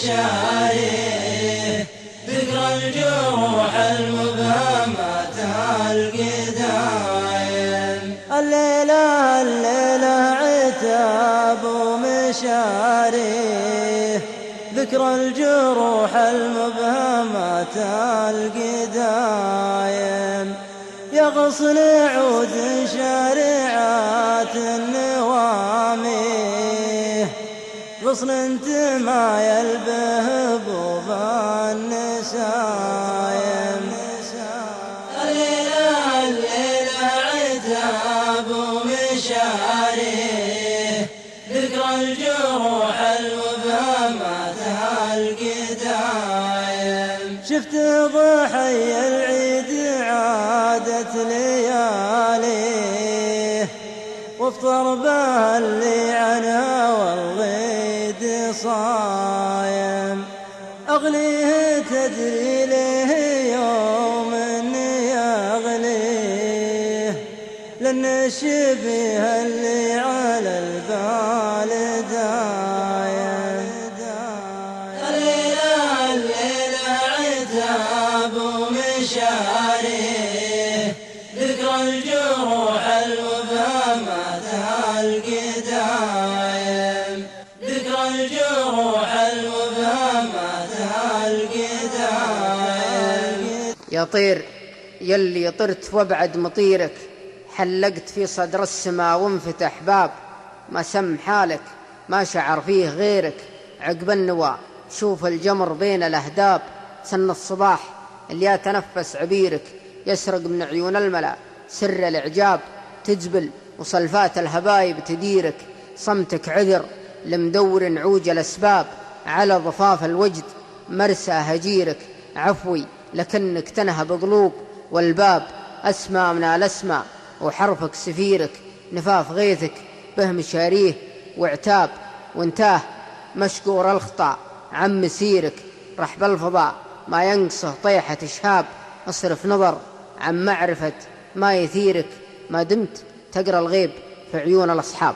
مشاريه ذكرى الجروح المبهمات القدايم. الليلة عتاب ومشاريه ذكرى الجروح المبهمات القدايم. يغصن عود شارعات النواميه غصن انتما يلبهب النسايم. الليلة عتاب ومشاريه ذكرى الجروح المبهمات القدايم. شفت ضحي العيد عادت لياليه وافطر بها اللي عنها والغيد صايم. أغليه تدري له يوم يغليه لأن الشبيه اللي على البال دايم. الليلة عتاب ومشاريه ذكرى الجروح المبهمات القدايم. ذكرى الجروح المبهمات القدايم. يا طير يلي طرت وابعد مطيرك حلقت في صدر السماء وانفتح باب ما سم حالك ما شعر فيه غيرك. عقب النوى شوف الجمر بين الأهداب سن الصباح اللي يتنفس عبيرك يسرق من عيون الملا سر الإعجاب تجبل وصلفات الهبايب تديرك. صمتك عذر لمدور عوج الأسباب على ضفاف الوجد مرسى هجيرك. عفوي لكنك تنهب قلوب والباب أسمى من الأسمى وحرفك سفيرك. نفاف غيثك به مشاريه واعتاب وانتاه مشكور الخطأ عم مسيرك. رحب الفضاء ما ينقصه طيحة شهاب اصرف نظر عن معرفة ما يثيرك ما دمت تقرأ الغيب في عيون الأصحاب.